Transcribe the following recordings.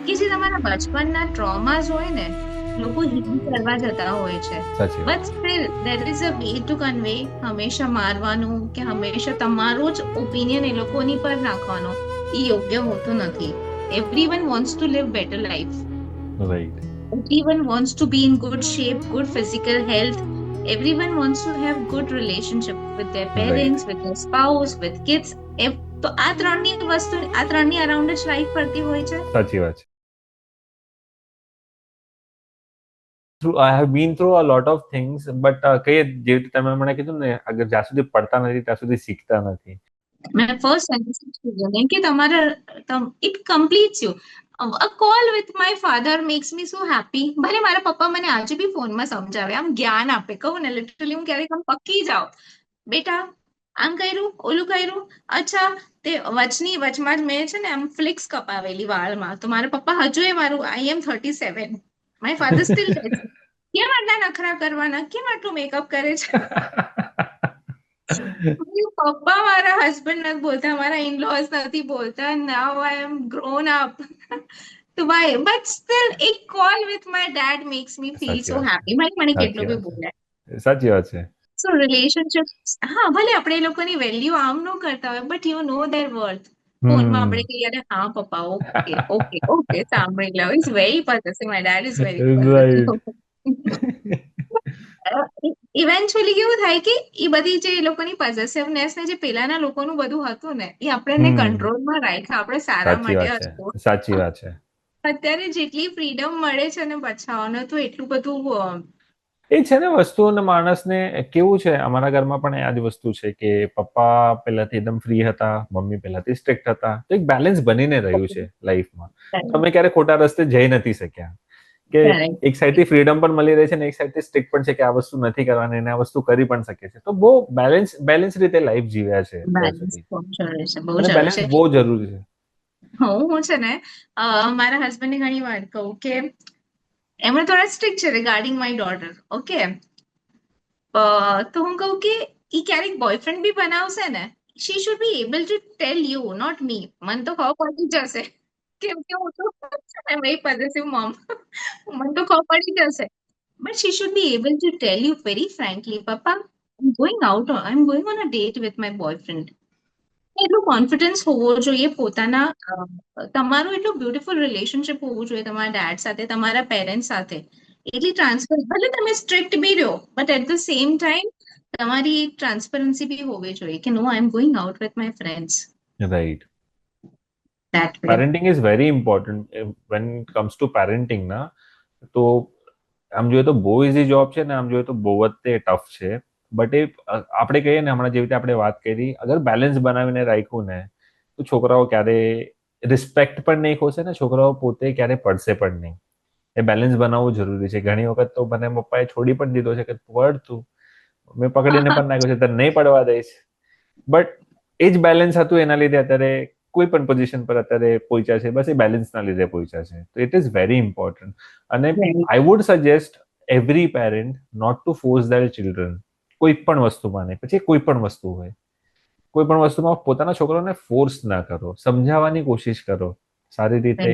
કે જે તમારા બચપનના ટ્રોમાસ હોય ને, લોકો હીલ કરવા જતા હોય છે. સાચી વાત but still there is a way to convey. હંમેશા મારવાનું કે હંમેશા તમારું જ ઓપિનિયન એ લોકોની પર નાખવાનો એ યોગ્ય હોતું નથી. Everyone wants to live better life. Right. Everyone wants to be in good shape, good physical health. Everyone wants to have good relationship with their right. parents, with their spouse, with kids. તો આ ત્રણની વસ્તુ, આ ત્રણની around જ life ફરતી હોય છે. સાચી વાત છે. I have been through a lot of things, but કઈ જે રીતે તમે મને કીધું ને, અગર જ્યાં સુધી પડતા નથી ત્યાં સુધી શીખતા નથી. મેં ફર્સ્ટ સેન્ટેન્સ કીધું કે તમારા it completes you. A call with my father makes me so happy. ભલે મારા પપ્પા મને આજે બી ફોનમાં સમજાવે, આમ જ્ઞાન આપે, કહું ને લિટરલી હું ક્યારેક આમ પકી જાઉં, બેટા આમ કર્યું, ઓલું કર્યું. અચ્છા, તે વચમાં જ મેં છે ને આમ ફ્લિક્સ કપાવેલી વાળમાં, તો મારા પપ્પા હજુ એ મારું, આઈ એમ 37, માય ફાધર સ્ટીલ કેમ આટલા નખરા કરવાના, કેમ આટલું મેકઅપ કરે છે. પપ્પા મારા હસબન્ડ નથી બોલતા, મારા ઇનલોઝ નથી બોલતા. નાઉ આઈ એમ ગ્રોન અપ. તો ભાઈ બટ સ્ટીલ એક call with my dad max me feel સાચી સો વાત છે. હેપી. ભાઈ મને સાચી કેટલું બી વાત બોલે. છે. સાચી વાત છે. સો રિલેશનશિપ, હા ભલે આપણે એ લોકોની વેલ્યુ આમ ન કરતા હોય, but you no there worth. ફોનમાં આપણે હમ. કહીએ હા પપ્પા, ઓકે ઓકે ઓકે, સાંભળી લો. Is very possessive, my dad is very right. Possessive. Eventually કેવું થાય કે એ બધી જે એ લોકોની પોઝેસિવનેસ ને જે પેલાના લોકોનું બધું હતું ને, એ આપણને હમ. કંટ્રોલમાં રાખ્યા, આપણે સારા સાચી માટે વાત છે. હતું. સાચી વાત છે. અત્યારે જેટલી ફ્રીડમ મળે છે ને બચાવવાનો, તો એટલું બધું એ છે ને વસ્તુ, અને માણસને કેવું છે, અમારા ઘરમાં પણ આ જ વસ્તુ છે કે પપ્પા પહેલાથી એકદમ ફ્રી હતા, મમ્મી પહેલાથી સ્ટ્રિક્ટ હતા, તો એક બેલેન્સ બનીને રહ્યું છે લાઈફમાં. તમે ક્યારે ખોટા રસ્તે જઈ નથી શક્યા કે એક સાઈડથી ફ્રીડમ પણ મળી રહી છે ને એક સાઈડથી સ્ટ્રિક્ટ પણ છે કે આ વસ્તુ નથી કરવાની અને આ વસ્તુ કરી પણ શકે છે. તો બહુ બેલેન્સ રીતે લાઈફ જીવ્યા છે અત્યાર બેલેન્સ સુધી. બહુ જરૂરી છે, બહુ અને જરૂરી બેલેન્સ છે. બહુ જરૂરી છે. હું છે ને મારા હસબન્ડને ઘણી વાર કહું કે એમણે થોડા સ્ટ્રિક્ટ છે રિગાર્ડિંગ માય ડોટર, ઓકે. તો હું કહું કે ઈ ક્યારેક બોયફ્રેન્ડ બી બનાવશે ને, she should be able to tell you, not me. મને તો ખબર પડી જશે, કેમ કે હું તો વેરી પોઝેસિવ મોમ. મને તો ખબર પડી જશે. But she should be able to tell you very frankly, પપ્પા I am going on a date with my boyfriend. એટલું કોન્ફિડન્સ હોવો જોઈએ પોતાના, તમારું એટલું બ્યુટીફુલ રિલેશનશિપ હોવું જોઈએ તમારા ડેડ સાથે, તમારા પેરેન્ટ્સ સાથે. એટલી ટ્રાન્સફર, ભલે તમે સ્ટ્રિક્ટ બી રહ્યો, but at the same time તમારી ટ્રાન્સપરન્સી બી હોવી જોઈએ કે no, I am going out with my friends. Right. That way. Parenting is very important when it comes to parenting ના. તો આમ જોઈએ તો બહુ ઇઝી જોબ છે ને આમ જોઈએ તો બહુ જ તે ટફ છે. બટ એ આપણે કહીએ ને હમણાં જેવી રીતે આપણે વાત કરી, અગર બેલેન્સ બનાવીને રાખ્યું ને તો છોકરાઓ ક્યારે રિસ્પેક્ટ પણ નહીં ખોશે ને છોકરાઓ પોતે ક્યારે પડશે પણ નહીં. એ બેલેન્સ બનાવવું જરૂરી છે. ઘણી વખત તો મને પપ્પાએ છોડી પણ દીધો છે કે પડ તું, મેં પકડીને પણ નાખ્યો છે તને નહીં પડવા દઈશ. બટ એ જ બેલેન્સ હતું, એના લીધે અત્યારે કોઈ પણ પોઝિશન પર અત્યારે પહોંચ્યા છે, બસ એ બેલેન્સના લીધે પહોંચ્યા છે. તો ઇટ ઇઝ વેરી ઇમ્પોર્ટન્ટ. અને I would suggest every parent not to force their children, કોઈ પણ વસ્તુમાં નહીં, પછી કોઈ પણ વસ્તુ હોય, કોઈ પણ વસ્તુમાં પોતાના છોકરાઓને ફોર્સ ના કરો, સમજાવવાની કોશિશ કરો સારી રીતે.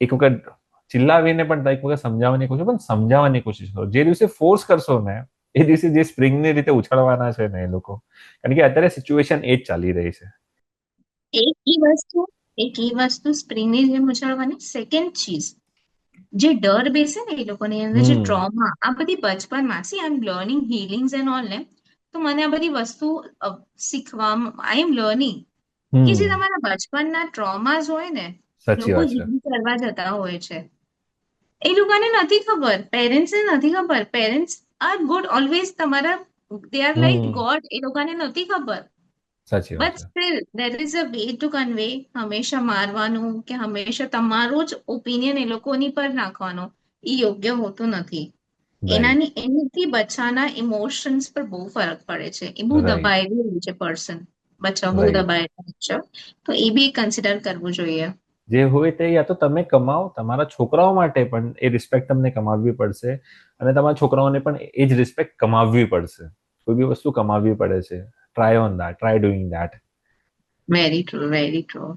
એક વખત ચિલ્લાવીને પણ એક વખત સમજાવવાની કોશિશ, પણ સમજાવવાની કોશિશ કરો. જે દિવસે ફોર્સ કરશો ને એ દિવસે જે સ્પ્રિંગની રીતે ઉછાળવાના છે ને એ લોકો, કારણ કે અત્યારે સિચ્યુએશન એ જ ચાલી રહી છે. એક ઈ વસ્તુ, એક ઈ વસ્તુ સ્પ્રિંગની જેમ ઉછાળવાની. સેકન્ડ ચીઝ, જે ડર બેસે ને એ લોકોની અંદર, જે હમ. ટ્રોમા, આ બધી બચપનમાં, so I am learning healings and all ને, તો મને આ બધી વસ્તુ શીખવા, આઈ એમ લર્નિંગ કે જે હમ. તમારા બચપનના ટ્રોમાસ હોય ને, સાચી લોકો વાત છે. હીલ કરવા જતા હોય છે. એ લોકોને નથી ખબર, પેરેન્ટ્સને નથી ખબર. પેરેન્ટ્સ આર ગુડ ઓલવેઝ, તમારા they are like hmm. God, એ લોકોને નથી ખબર. સાચી વાત બટ છે. Still there is a way to convey. હંમેશા મારવાનું કે હંમેશા તમારું જ ઓપિનિયન એ લોકોની પર નાખવાનો એ યોગ્ય હોતું નથી. રાઈટ. એનાથી બચ્ચાના ઇમોશન્સ પર બહુ ફરક પડે છે. એ બહુ રાઈટ. દબાયેલું હોય છે પર્સન, બચ્ચા બહુ રાઈટ. દબાયેલા છે. તો એ બી કન્સિડર કરવું જોઈએ. જે હોય તે યા તો તમે કમાઓ, તમારા છોકરાઓ માટે પણ એ રિસ્પેક્ટ તમને કમાવવી પડશે, અને તમારા છોકરાઓને પણ એ જ રિસ્પેક્ટ કમાવવી પડશે. કોઈ બી વસ્તુ કમાવવી પડે છે. Try on that, try doing that. Very true, very true.